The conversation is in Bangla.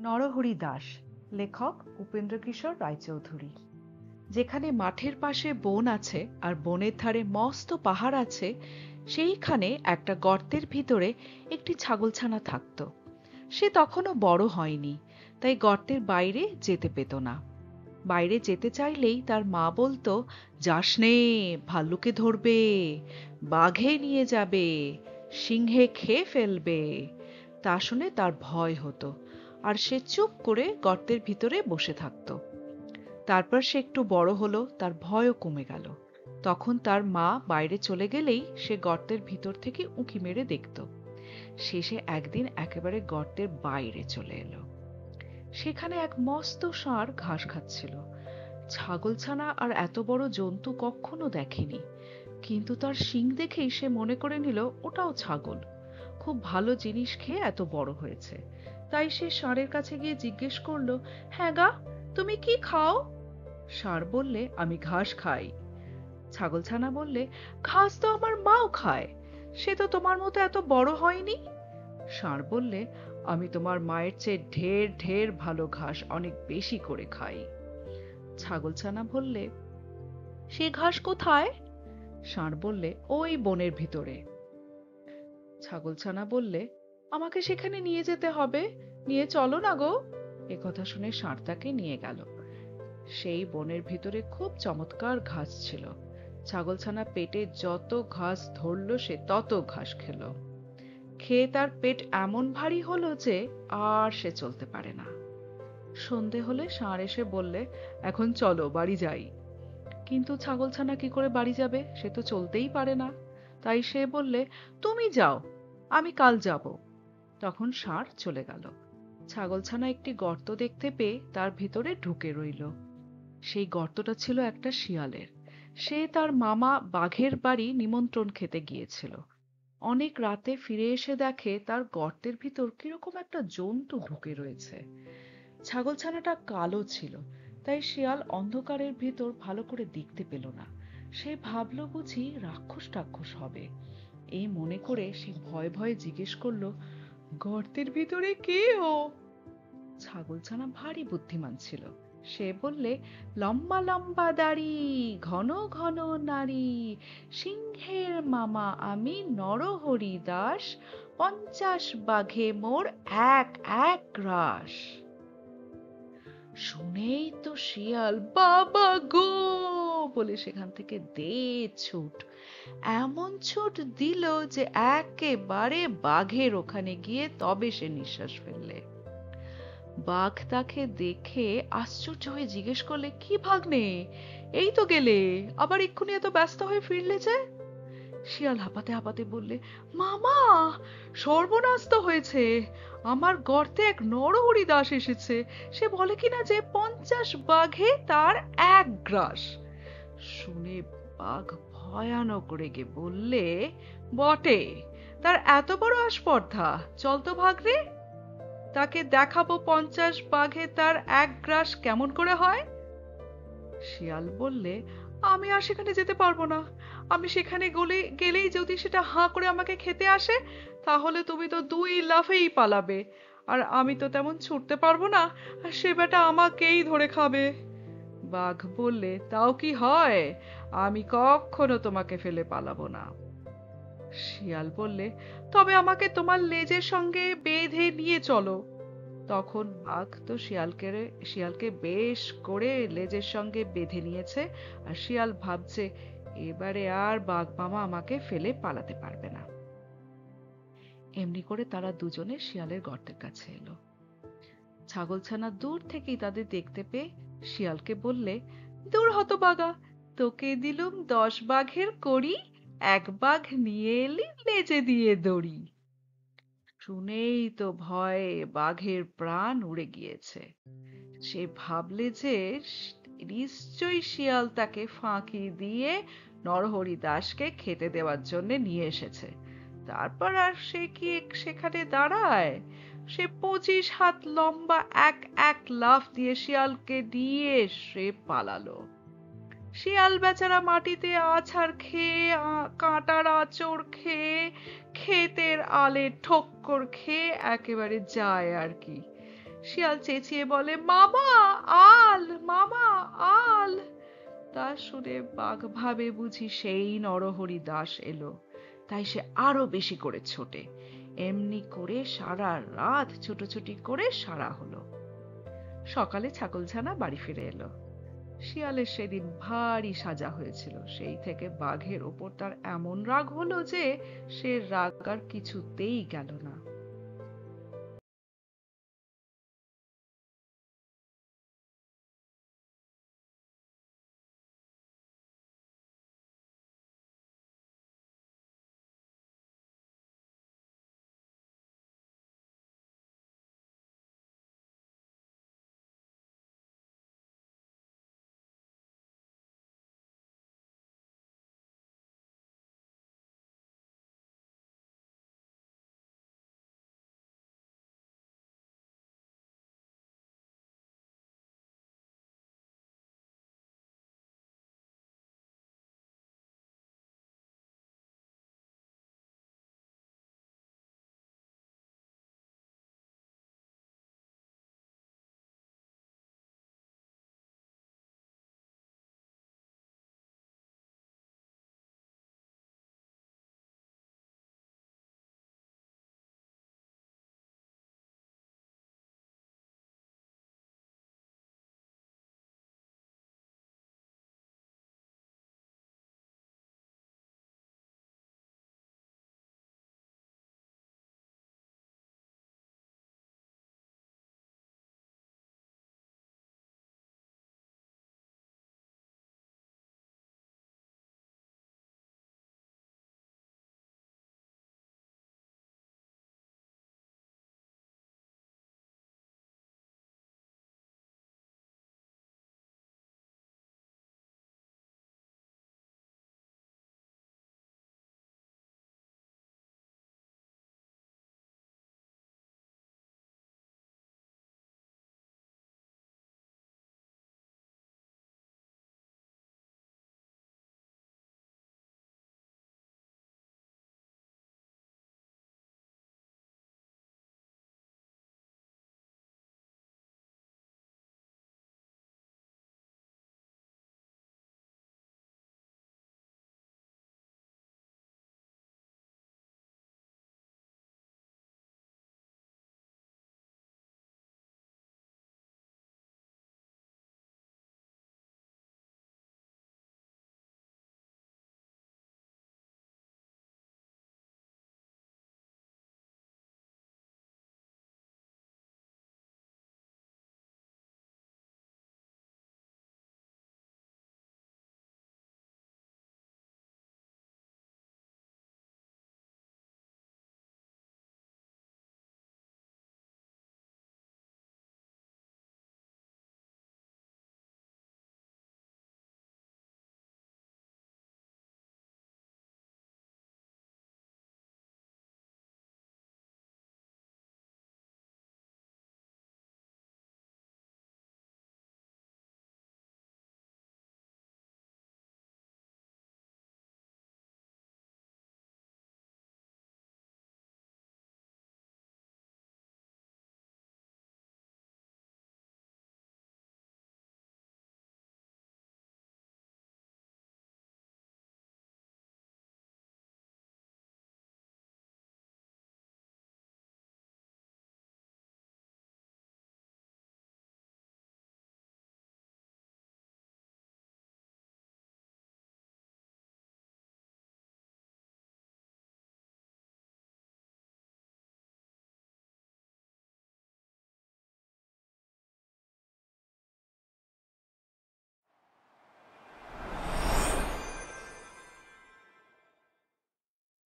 নরহরি দাস, লেখক উপেন্দ্রকিশোর রায়চৌধুরী। যেখানে মাঠের পাশে বন আছে আর বনের ধারে মস্ত পাহাড় আছে, সেইখানে একটা গর্তের ভিতরে একটি ছাগলছানা থাকত। সে তখনও বড় হয়নি, তাই গর্তের বাইরে যেতে পেত না। বাইরে যেতে চাইলেই তার মা বলতো, যাস নে, ভাল্লুকে ধরবে, বাঘে নিয়ে যাবে, সিংহে খেয়ে ফেলবে। তা শুনে তার ভয় হতো, আর সে চুপ করে গর্তের ভিতরে বসে থাকতো। তারপর সে একটু বড় হলো, তার ভয়ও কমে গেল। তখন তার মা বাইরে চলে গেলেই সে গর্তের ভিতর থেকে উঁকি মেরে দেখত। শেষে একদিন একেবারে গর্তের বাইরে চলে এলো। সেখানে এক মস্ত ষাঁড় ঘাস খাচ্ছিল। ছাগলছানা আর এত বড় জন্তু কখনো দেখেনি, কিন্তু তার শিং দেখেই সে মনে করে নিল ওটাও ছাগল। খুব ভালো জিনিস খেয়ে এত বড় হয়েছে। তাই সে ষাঁড়ের কাছে গিয়ে জিজ্ঞেস করলো, হ্যাঁ গা, তুমি কি খাও? ষাঁড় বললে, আমি ঘাস খাই। ছাগলছানা বললে, ঘাস তো আমার মাও খায়, সে তো তোমার মতো এত বড় হয়নি। ষাঁড় বললে, আমি তোমার মায়ের চেয়ে ঢের ঢের ভালো ঘাস অনেক বেশি করে খাই। ছাগলছানা বললে, সে ঘাস কোথায়? ষাঁড় বললে, ওই বনের ভিতরে। ছাগলছানা বললে, আমাকে সেখানে নিয়ে যেতে হবে, নিয়ে চলো না গো। একথা শুনে ষাঁড় তাকে নিয়ে গেল। সেই বনের ভিতরে খুব চমৎকার ঘাস ছিল। ছাগলছানা পেটে যত ঘাস ধরলো সে তত ঘাস খেলো। খেয়ে তার পেট এমন ভারী হলো যে আর সে চলতে পারে না। সন্ধে হলে ষাঁড় এসে বললে, এখন চলো বাড়ি যাই। কিন্তু ছাগলছানা কি করে বাড়ি যাবে, সে তো চলতেই পারে না। তাই সে বললে, তুমি যাও, আমি কাল যাব। তখন ষাঁড় চলে গেল। ছাগলছানা একটি গর্ত দেখতে পেয়ে তার ভিতরে ঢুকে রইল। সেই গর্তটা ছিল একটা শিয়ালের। সে তার মামা বাঘের বাড়ি নিমন্ত্রণ খেতে গিয়েছিল। অনেক রাতে ফিরে এসে দেখে তার গর্তের ভিতর কিরকম একটা জন্তু ঢুকে রয়েছে। ছাগলছানাটা কালো ছিল, তাই শিয়াল অন্ধকারের ভিতর ভালো করে দেখতে পেল না। সে ভাবলো বুঝি রাক্ষস টাক্ষস হবে। এই মনে করে সে ভয়ে ভয়ে জিজ্ঞেস করলো, গর্তের ভিতরে কে ও? ছাগলছানা ভারী বুদ্ধিমান ছিল। সে বললে, লম্বা লম্বা দাড়ি, ঘন ঘন নাড়ি, সিংহের মামা আমি নরহরি দাস, 50 বাঘে মোর এক এক গ্রাস। শুনেই তো শিয়াল বাবা গো বলে সেখান থেকে দে ছুট। এমন ছুট দিল যে একেবারে বাঘের ওখানে গিয়ে তবে সে নিঃশ্বাস ফেললে। বাঘ তাকে দেখে আশ্চর্য হয়ে জিজ্ঞেস করলে, কি ভাগ্নে, এই তো গেলে, আবার এক্ষুনি এত ব্যস্ত হয়ে ফিরলে যে? শিয়াল হাঁপাতে হাঁপাতে বললে, মামা, সর্বনাশ তো হয়েছে। আমার গর্তে এক নরহরি দাস এসেছে। সে বলে কিনা যে 50 বাঘে তার এক গ্রাস। শুনে বাঘ ভয়ানক রেগে বললে, বটে, তার এত বড় আস্পর্ধা, চল তো ভাগ্নে, তাকে দেখাবো 50 বাঘে তার এক গ্রাস কেমন করে হয়। শিয়াল বললে, আমি আর সেখানে যেতে পারবো না। আমি সেখানে গেলেই যদি সেটা হাঁ করে আমাকে খেতে আসে, তাহলে তুমি তো 2 লাফেই পালাবে, আর আমি তো তেমন ছুটতে পারবো না, আর সে বেটা আমাকেই ধরে খাবে। বাঘ বললে, তাও কি হয়, আমি কখনো তোমাকে ফেলে পালাবো না। শিয়াল বললে, তবে আমাকে তোমার লেজের সঙ্গে বেঁধে নিয়ে চলো। তখন বাঘ তো শিয়ালকে বেশ করে লেজের সঙ্গে বেঁধে নিয়েছে, আর শিয়াল ভাবছে এবারে আর বাঘ মামা আমাকে ফেলে পালাতে পারবে না। এমনি করে তারা দুজনে শিয়ালের গর্তের কাছে এলো। ছাগলছানা দূর থেকেই তাদের দেখতে পেয়ে শিয়ালকে বললে, দূর হতভাগা, তোকে দিলুম 10 বাঘের কড়ি, এক বাঘ নিয়ে এলি লেজে দিয়ে দড়ি। শুনেই তো ভয়ে বাঘের প্রাণ উড়ে গিয়েছে। সে ভাবলে যে নিশ্চয়ই শিয়াল তাকে ফাঁকি দিয়ে নরহরি দাসকে খেতে দেওয়ার জন্য নিয়ে এসেছে। তারপর আর সে কি সেখানে দাঁড়ায়? সে 25 হাত লম্বা এক এক লাফ দিয়ে শিয়ালকে দিয়ে সে পালালো। শিয়াল বেচারা মাটিতে আছাড় খেয়ে, কাঁটার আঁচড় খেয়ে, ক্ষেতের আলে ঠক্কর খেয়ে একেবারে যায় আর কি। শিয়াল চেঁচিয়ে বলে, মামা আল, মামা আল। তা শুনে বাঘ ভাবে বুঝি সেই নরহরি দাস এলো, তাই সে আরো বেশি করে ছোটে। এমনি করে সারা রাত ছুটোছুটি করে সারা হলো। সকালে ছাগলছানা বাড়ি ফিরে এলো। শিয়ালের সেদিন ভারী সাজা হয়েছিল। সেই থেকে বাঘের ওপর তার এমন রাগ হলো যে সে রাগ আর কিছুতেই গেল না।